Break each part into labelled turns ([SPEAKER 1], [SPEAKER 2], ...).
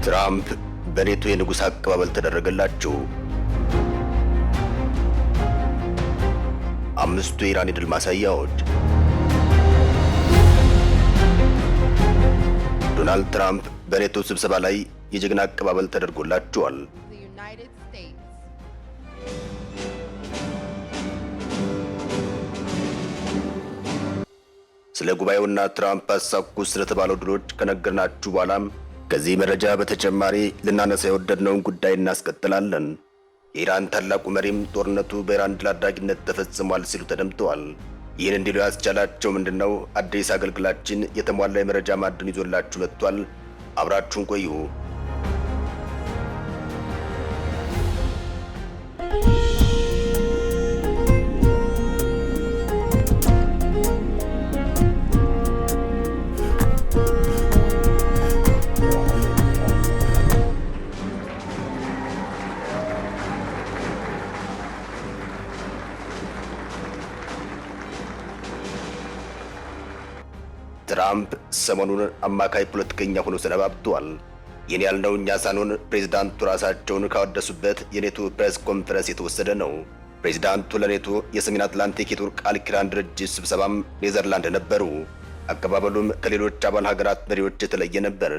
[SPEAKER 1] ትራምፕ በኔቶ የንጉሥ አቀባበል ተደረገላቸው። አምስቱ የኢራን የድል ማሳያዎች። ዶናልድ ትራምፕ በኔቶ ስብሰባ ላይ የጀግና አቀባበል ተደርጎላቸዋል። ስለ ጉባኤውና ትራምፕ አሳኩ ስለተባለው ድሎች ከነገርናችሁ በኋላም ከዚህ መረጃ በተጨማሪ ልናነሳ የወደድነውን ጉዳይ እናስቀጥላለን። የኢራን ታላቁ መሪም ጦርነቱ በኢራን ድል አድራጊነት ተፈጽሟል ሲሉ ተደምጠዋል። ይህን እንዲሉ ያስቻላቸው ምንድነው? አዲስ አገልግላችን የተሟላ የመረጃ ማዕድን ይዞላችሁ መጥቷል። አብራችሁን ቆዩ። ትራምፕ ሰሞኑን አማካይ ፖለቲከኛ ሆኖ ሰነባብተዋል። ይህን ያልነው እኛ ሳንሆን ፕሬዝዳንቱ ራሳቸውን ካወደሱበት የኔቶ ፕሬስ ኮንፈረንስ የተወሰደ ነው። ፕሬዝዳንቱ ለኔቶ የሰሜን አትላንቲክ የጦር ቃል ኪዳን ድርጅት ስብሰባም ኔዘርላንድ ነበሩ። አቀባበሉም ከሌሎች አባል ሀገራት መሪዎች የተለየ ነበር።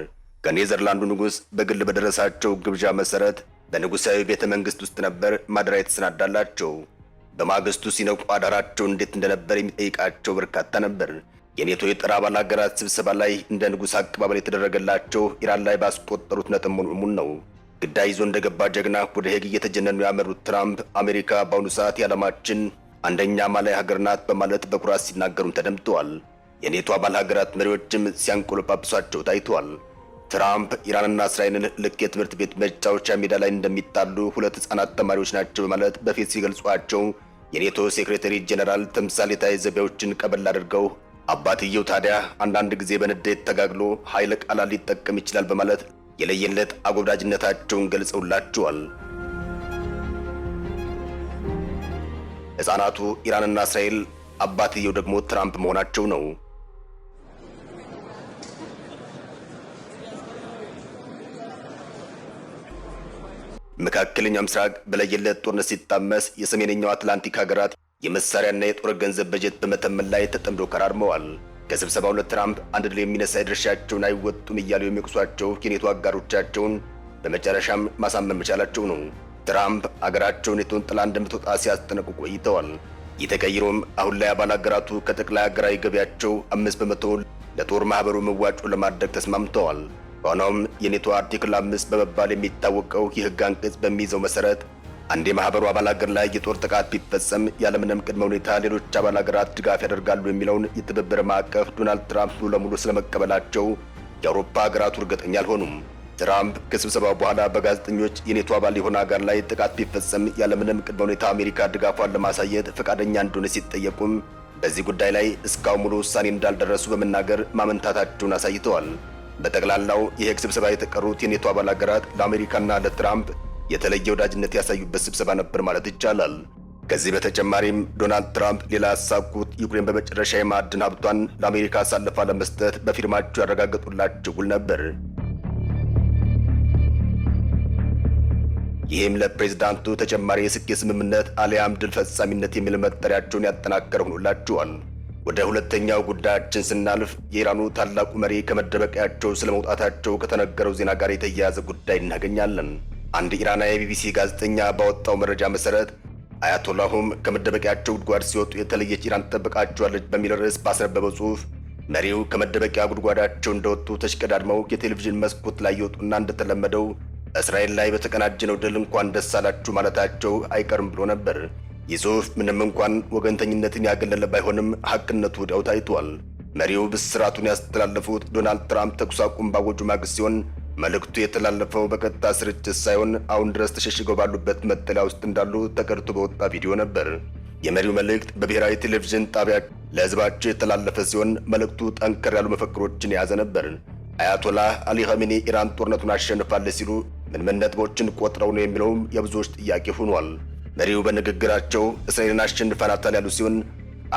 [SPEAKER 1] ከኔዘርላንዱ ንጉሥ በግል በደረሳቸው ግብዣ መሰረት በንጉሣዊ ቤተ መንግሥት ውስጥ ነበር ማደሪያ የተሰናዳላቸው። በማግስቱ ሲነቁ አዳራቸው እንዴት እንደነበር የሚጠይቃቸው በርካታ ነበር። የኔቶ የጦር አባል ሀገራት ስብሰባ ላይ እንደ ንጉሥ አቀባበል የተደረገላቸው ኢራን ላይ ባስቆጠሩት ነጥብ ሙሉሙን ነው። ግዳይ ይዞ እንደገባ ጀግና ወደ ሄግ እየተጀነኑ ያመሩት ትራምፕ አሜሪካ በአሁኑ ሰዓት የዓለማችን አንደኛ ማላይ ሀገር ናት በማለት በኩራት ሲናገሩም ተደምጠዋል። የኔቶ አባል ሀገራት መሪዎችም ሲያንቆለጳጵሷቸው ታይተዋል። ትራምፕ ኢራንና እስራኤልን ልክ የትምህርት ቤት መጫወቻ ሜዳ ላይ እንደሚጣሉ ሁለት ሕፃናት ተማሪዎች ናቸው በማለት በፊት ሲገልጿቸው የኔቶ ሴክሬታሪ ጄኔራል ተምሳሌታዊ ዘቢያዎችን ቀበል አድርገው አባትየው ታዲያ አንዳንድ ጊዜ በንዴት ተጋግሎ ኃይለ ቃላት ሊጠቀም ይችላል በማለት የለየለት አጎብዳጅነታቸውን ገልጸውላቸዋል። ሕፃናቱ ኢራንና እስራኤል፣ አባትየው ደግሞ ትራምፕ መሆናቸው ነው። መካከለኛው ምስራቅ በለየለት ጦርነት ሲታመስ የሰሜነኛው አትላንቲክ ሀገራት የመሳሪያና የጦር ገንዘብ በጀት በመተመን ላይ ተጠምዶ ከራርመዋል። ከስብሰባው ለትራምፕ አንድ ድል የሚነሳ የድርሻቸውን አይወጡም እያሉ የሚቅሷቸው የኔቶ አጋሮቻቸውን በመጨረሻም ማሳመን መቻላቸው ነው። ትራምፕ አገራቸው ኔቶን ጥላ እንደምትወጣ ሲያስጠነቅቁ ቆይተዋል። የተቀይሮም አሁን ላይ አባል ሀገራቱ ከጠቅላይ ሀገራዊ ገቢያቸው 5% ለጦር ማህበሩ መዋጮ ለማድረግ ተስማምተዋል። ሆኖም የኔቶ አርቲክል 5 በመባል የሚታወቀው የህግ አንቀጽ በሚይዘው መሰረት አንድ የማህበሩ አባል ሀገር ላይ የጦር ጥቃት ቢፈጸም ያለምንም ቅድመ ሁኔታ ሌሎች አባል ሀገራት ድጋፍ ያደርጋሉ የሚለውን የትብብር ማዕቀፍ ዶናልድ ትራምፕ ሙሉ ለሙሉ ስለመቀበላቸው የአውሮፓ ሀገራቱ እርግጠኛ አልሆኑም። ትራምፕ ከስብሰባው በኋላ በጋዜጠኞች የኔቶ አባል የሆነ ሀገር ላይ ጥቃት ቢፈጸም ያለምንም ቅድመ ሁኔታ አሜሪካ ድጋፏን ለማሳየት ፈቃደኛ እንደሆነ ሲጠየቁም በዚህ ጉዳይ ላይ እስካሁን ሙሉ ውሳኔ እንዳልደረሱ በመናገር ማመንታታቸውን አሳይተዋል። በጠቅላላው የሄግ ስብሰባ የተቀሩት የኔቶ አባል ሀገራት ለአሜሪካና ለትራምፕ የተለየ ወዳጅነት ያሳዩበት ስብሰባ ነበር ማለት ይቻላል። ከዚህ በተጨማሪም ዶናልድ ትራምፕ ሌላ ያሳኩት ዩክሬን በመጨረሻ የማዕድን ሀብቷን ለአሜሪካ አሳልፋ ለመስጠት በፊርማቸው ያረጋገጡላቸው ውል ነበር። ይህም ለፕሬዝዳንቱ ተጨማሪ የስኬት ስምምነት አሊያም ድል ፈጻሚነት የሚል መጠሪያቸውን ያጠናከረ ሆኖላቸዋል። ወደ ሁለተኛው ጉዳያችን ስናልፍ የኢራኑ ታላቁ መሪ ከመደበቂያቸው ስለመውጣታቸው ከተነገረው ዜና ጋር የተያያዘ ጉዳይ እናገኛለን። አንድ ኢራናዊ የቢቢሲ ጋዜጠኛ ባወጣው መረጃ መሰረት አያቶላሁም ከመደበቂያቸው ጉድጓድ ሲወጡ የተለየች ኢራን ትጠብቃቸዋለች በሚል ርዕስ ባስነበበው ጽሑፍ መሪው ከመደበቂያ ጉድጓዳቸው እንደወጡ ተሽቀዳድመው የቴሌቪዥን መስኮት ላይ ይወጡና እንደተለመደው እስራኤል ላይ በተቀናጀነው ድል እንኳን ደስ አላችሁ ማለታቸው አይቀርም ብሎ ነበር። ይህ ጽሑፍ ምንም እንኳን ወገንተኝነትን ያገለለ ባይሆንም ሐቅነቱ ወዲያው ታይቷል። መሪው ብስራቱን ያስተላለፉት ዶናልድ ትራምፕ ተኩስ አቁም ባወጁ ማግስት ሲሆን መልእክቱ የተላለፈው በቀጥታ ስርጭት ሳይሆን አሁን ድረስ ተሸሽገው ባሉበት መጠለያ ውስጥ እንዳሉ ተቀድቶ በወጣ ቪዲዮ ነበር። የመሪው መልእክት በብሔራዊ ቴሌቪዥን ጣቢያ ለሕዝባቸው የተላለፈ ሲሆን መልእክቱ ጠንከር ያሉ መፈክሮችን የያዘ ነበር። አያቶላህ አሊ ኻሜኒ ኢራን ጦርነቱን አሸንፋለች ሲሉ ምን ነጥቦችን ቆጥረው ነው የሚለውም የብዙዎች ጥያቄ ሆኗል። መሪው በንግግራቸው እስራኤልን አሸንፈናታል ያሉ ሲሆን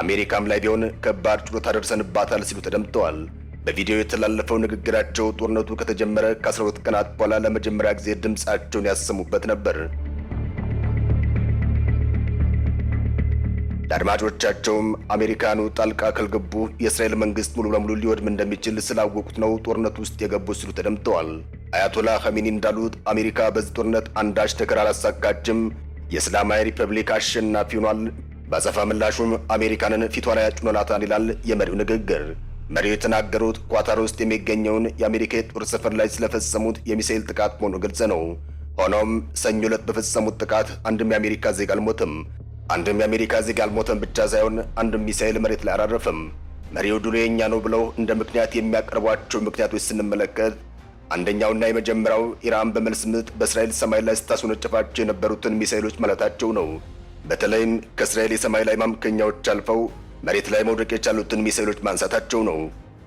[SPEAKER 1] አሜሪካም ላይ ቢሆን ከባድ ጩኸት አደርሰንባታል ሲሉ ተደምጠዋል። በቪዲዮ የተላለፈው ንግግራቸው ጦርነቱ ከተጀመረ ከ12 ቀናት በኋላ ለመጀመሪያ ጊዜ ድምጻቸውን ያሰሙበት ነበር። ለአድማጮቻቸውም አሜሪካኑ ጣልቃ ካልገቡ የእስራኤል መንግስት ሙሉ በሙሉ ሊወድም እንደሚችል ስላወቁት ነው ጦርነቱ ውስጥ የገቡ ሲሉ ተደምጠዋል። አያቶላ ኻሜኒ እንዳሉት አሜሪካ በዚህ ጦርነት አንዳች ነገር አላሳካችም፣ የእስላማዊ ሪፐብሊክ አሸናፊ ሆኗል። በአጸፋ ምላሹም አሜሪካንን ፊቷ ላይ አጭኖላታል ይላል የመሪው ንግግር። መሪው የተናገሩት ኳታር ውስጥ የሚገኘውን የአሜሪካ የጦር ሰፈር ላይ ስለፈጸሙት የሚሳኤል ጥቃት መሆኑ ግልጽ ነው። ሆኖም ሰኞ ዕለት በፈጸሙት ጥቃት አንድም የአሜሪካ ዜጋ አልሞተም። አንድም የአሜሪካ ዜጋ አልሞተም ብቻ ሳይሆን አንድም ሚሳኤል መሬት ላይ አላረፈም። መሪው ድሉ የኛ ነው ብለው እንደ ምክንያት የሚያቀርቧቸው ምክንያቶች ስንመለከት አንደኛውና የመጀመሪያው ኢራን በመልስ ምት በእስራኤል ሰማይ ላይ ስታስወነጭፋቸው የነበሩትን ሚሳኤሎች ማለታቸው ነው። በተለይም ከእስራኤል የሰማይ ላይ ማምከኛዎች አልፈው መሬት ላይ መውደቅ የቻሉትን ሚሳኤሎች ማንሳታቸው ነው።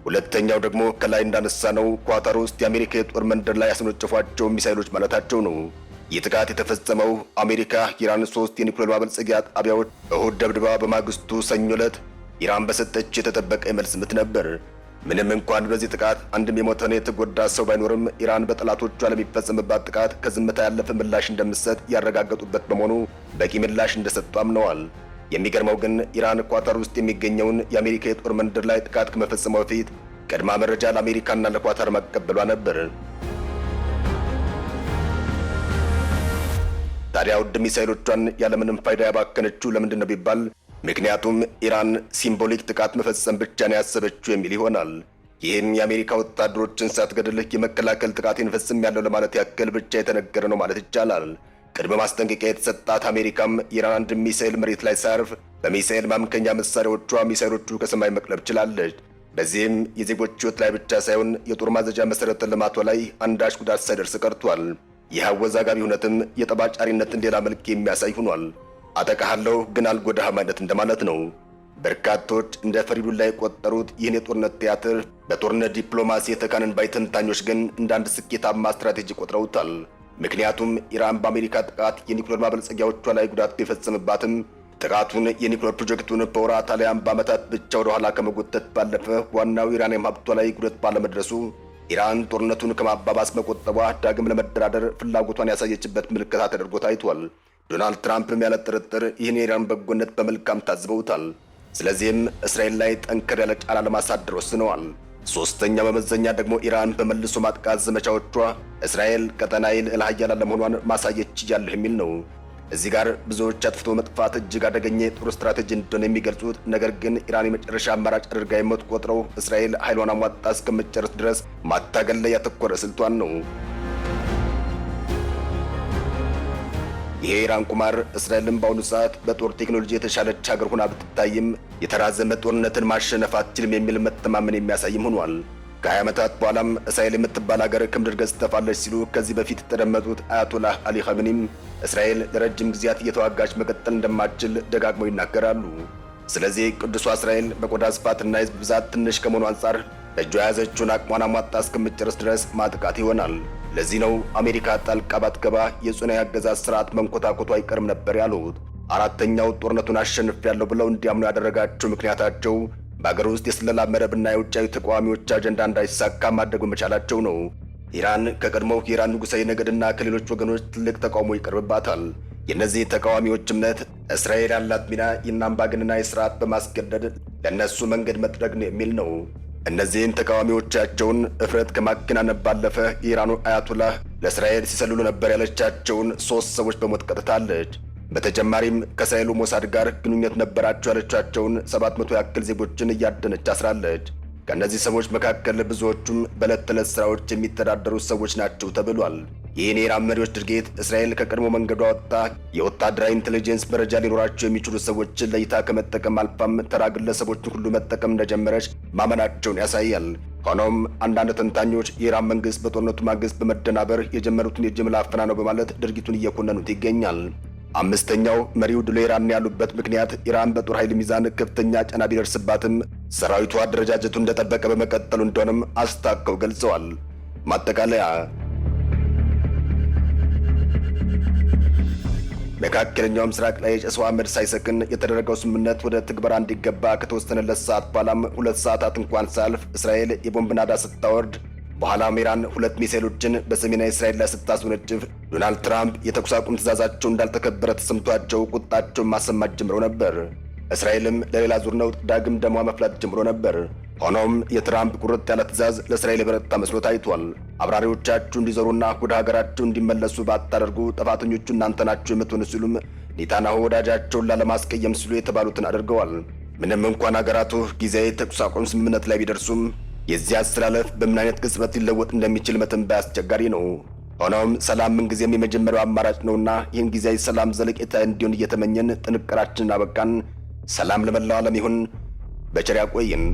[SPEAKER 1] ሁለተኛው ደግሞ ከላይ እንዳነሳ ነው ኳታር ውስጥ የአሜሪካ የጦር መንደር ላይ ያስወነጨፏቸው ሚሳኤሎች ማለታቸው ነው። ይህ ጥቃት የተፈጸመው አሜሪካ ኢራን 3 የኒውክሌር ማበልጸጊያ ጣቢያዎች እሁድ ደብድባ በማግስቱ ሰኞ ዕለት ኢራን በሰጠች የተጠበቀ የመልስ ምት ነበር። ምንም እንኳን በዚህ ጥቃት አንድም የሞተና የተጎዳ ሰው ባይኖርም ኢራን በጠላቶቿ ለሚፈጸምባት ጥቃት ከዝምታ ያለፈ ምላሽ እንደምትሰጥ ያረጋገጡበት በመሆኑ በቂ ምላሽ እንደሰጡ አምነዋል። የሚገርመው ግን ኢራን ኳታር ውስጥ የሚገኘውን የአሜሪካ የጦር መንደር ላይ ጥቃት ከመፈጸሟ በፊት ቀድማ መረጃ ለአሜሪካና ለኳታር ማቀበሏ ነበር። ታዲያ ውድ ሚሳኤሎቿን ያለምንም ፋይዳ ያባከነችው ለምንድን ነው ቢባል ምክንያቱም ኢራን ሲምቦሊክ ጥቃት መፈጸም ብቻ ነው ያሰበችው የሚል ይሆናል። ይህን የአሜሪካ ወታደሮችን ሳትገድል የመከላከል ጥቃትን ፈጽም ያለው ለማለት ያክል ብቻ የተነገረ ነው ማለት ይቻላል። ቅድመ ማስጠንቀቂያ የተሰጣት አሜሪካም ኢራን አንድ ሚሳኤል መሬት ላይ ሳያርፍ በሚሳኤል ማምከኛ መሳሪያዎቿ ሚሳኤሎቹ ከሰማይ መቅለብ ችላለች። በዚህም የዜጎች ሕይወት ላይ ብቻ ሳይሆን የጦር ማዘዣ መሰረተ ልማቷ ላይ አንዳች ጉዳት ሳይደርስ ቀርቷል። ይህ አወዛጋቢ እውነትም የጠባጫሪነትን ሌላ መልክ የሚያሳይ ሆኗል። አጠቃሃለሁ ግን አልጎዳህም አይነት እንደማለት ነው። በርካቶች እንደ ፈሪዱላ የቆጠሩት ይህን የጦርነት ቲያትር በጦርነት ዲፕሎማሲ የተካንን ባይ ተንታኞች ግን እንደ አንድ ስኬታማ ስትራቴጂ ቆጥረውታል። ምክንያቱም ኢራን በአሜሪካ ጥቃት የኒውክሌር ማበልጸጊያዎቿ ላይ ጉዳት ቢፈጽምባትም ጥቃቱን የኒውክሌር ፕሮጀክቱን በወራት አሊያም በዓመታት ብቻ ወደ ኋላ ከመጎተት ባለፈ ዋናው ኢራን ሀብቷ ላይ ጉዳት ባለመድረሱ ኢራን ጦርነቱን ከማባባስ መቆጠቧ ዳግም ለመደራደር ፍላጎቷን ያሳየችበት ምልክታ ተደርጎ ታይቷል። ዶናልድ ትራምፕም ያለ ጥርጥር ይህን የኢራን በጎነት በመልካም ታዝበውታል። ስለዚህም እስራኤል ላይ ጠንከር ያለ ጫና ለማሳደር ወስነዋል። ሶስተኛ መመዘኛ ደግሞ ኢራን በመልሶ ማጥቃት ዘመቻዎቿ እስራኤል ቀጠናዊ ልዕለ ኃያል ለመሆኗን ማሳየት ችያለሁ የሚል ነው። እዚህ ጋር ብዙዎች አጥፍቶ መጥፋት እጅግ አደገኛ የጦር ስትራቴጂ እንደሆነ የሚገልጹት፣ ነገር ግን ኢራን የመጨረሻ አማራጭ አድርጋ የምትቆጥረው እስራኤል ኃይሏን አሟጣ እስከምትጨርስ ድረስ ማታገል ላይ ያተኮረ ስልቷን ነው። ይሄ ኢራን ቁማር እስራኤልን በአሁኑ ሰዓት በጦር ቴክኖሎጂ የተሻለች ሀገር ሆና ብትታይም የተራዘመ ጦርነትን ማሸነፍ አትችልም የሚል መተማመን የሚያሳይም ሆኗል። ከ20 ዓመታት በኋላም እስራኤል የምትባል ሀገር ከምድር ገጽ ትጠፋለች ሲሉ ከዚህ በፊት የተደመጡት አያቶላህ አሊ ኻሜኒም እስራኤል ለረጅም ጊዜያት እየተዋጋች መቀጠል እንደማትችል ደጋግመው ይናገራሉ። ስለዚህ ቅዱሷ እስራኤል በቆዳ ስፋትና የሕዝብ ብዛት ትንሽ ከመሆኑ አንጻር በእጇ የያዘችውን አቅሟን አሟጣ እስከምትጨርስ ድረስ ማጥቃት ይሆናል። ለዚህ ነው አሜሪካ ጣልቃ ባትገባ የጽዮናዊ አገዛዝ ስርዓት መንኮታኮቱ አይቀርም ነበር ያሉት። አራተኛው ጦርነቱን አሸንፌያለሁ ብለው እንዲያምኑ ያደረጋቸው ምክንያታቸው በአገር ውስጥ የስለላ መረብና የውጫዊ ተቃዋሚዎች አጀንዳ እንዳይሳካ ማድረግ መቻላቸው ነው። ኢራን ከቀድሞው የኢራን ንጉሣዊ ነገድና ከሌሎች ወገኖች ትልቅ ተቃውሞ ይቀርብባታል። የእነዚህ ተቃዋሚዎች እምነት እስራኤል ያላት ሚና ይህን አምባገነናዊ ስርዓት በማስገደድ ለእነሱ መንገድ መጥረግ ነው የሚል ነው። እነዚህን ተቃዋሚዎቻቸውን እፍረት ከማከናነብ ባለፈ የኢራኑ አያቶላህ ለእስራኤል ሲሰልሉ ነበር ያለቻቸውን 3 ሰዎች በሞት ቀጥታለች። በተጨማሪም ከእስራኤሉ ሞሳድ ጋር ግንኙነት ነበራቸው ያለቻቸውን 700 ያክል ዜጎችን እያደነች አስራለች። ከእነዚህ ሰዎች መካከል ብዙዎቹም በዕለት ተዕለት ሥራዎች የሚተዳደሩ ሰዎች ናቸው ተብሏል። ይህን የኢራን መሪዎች ድርጊት እስራኤል ከቀድሞ መንገዷ ወጥታ የወታደራዊ ኢንቴሊጀንስ መረጃ ሊኖራቸው የሚችሉ ሰዎችን ለይታ ከመጠቀም አልፋም ተራ ግለሰቦችን ሁሉ መጠቀም እንደጀመረች ማመናቸውን ያሳያል። ሆኖም አንዳንድ ተንታኞች የኢራን መንግስት በጦርነቱ ማግስት በመደናበር የጀመሩትን የጅምላ አፈና ነው በማለት ድርጊቱን እየኮነኑት ይገኛል። አምስተኛው መሪው ድል ኢራን ያሉበት ምክንያት ኢራን በጦር ኃይል ሚዛን ከፍተኛ ጫና ቢደርስባትም ሰራዊቱ አደረጃጀቱን እንደጠበቀ በመቀጠሉ እንደሆነም አስታከው ገልጸዋል። ማጠቃለያ፣ መካከለኛው ምስራቅ ላይ የጨሰው አመድ ሳይሰክን የተደረገው ስምምነት ወደ ትግበራ እንዲገባ ከተወሰነለት ሰዓት በኋላም 2 ሰዓታት እንኳን ሳያልፍ እስራኤል የቦምብ ናዳ ስታወርድ በኋላም ኢራን 2 ሚሳኤሎችን በሰሜናዊ እስራኤል ላይ ስታስወነጭፍ ዶናልድ ትራምፕ የተኩስ አቁም ትዕዛዛቸው እንዳልተከበረ ተሰምቷቸው ቁጣቸውን ማሰማት ጀምረው ነበር። እስራኤልም ለሌላ ዙር ነውጥ ዳግም ደሟ መፍላት ጀምሮ ነበር። ሆኖም የትራምፕ ቁርጥ ያለ ትዕዛዝ ለእስራኤል የበረታ መስሎ ታይቷል። አብራሪዎቻችሁ እንዲዞሩና ወደ ሀገራቸው እንዲመለሱ ባታደርጉ ጥፋተኞቹ እናንተ ናችሁ የምትሆኑ ሲሉም ኔታንያሁ ወዳጃቸውን ላለማስቀየም ሲሉ የተባሉትን አድርገዋል። ምንም እንኳን ሀገራቱ ጊዜያዊ ተኩስ አቁም ስምምነት ላይ ቢደርሱም የዚህ አስተላለፍ በምን አይነት ቅጽበት ሊለወጥ እንደሚችል መተንበይ አስቸጋሪ ነው። ሆኖም ሰላም ምንጊዜም የመጀመሪያው አማራጭ ነውና ይህን ጊዜያዊ ሰላም ዘለቄታ እንዲሆን እየተመኘን ጥንቅራችንን አበቃን። ሰላም ለመላው ዓለም ይሁን። በቸር ያቆየን።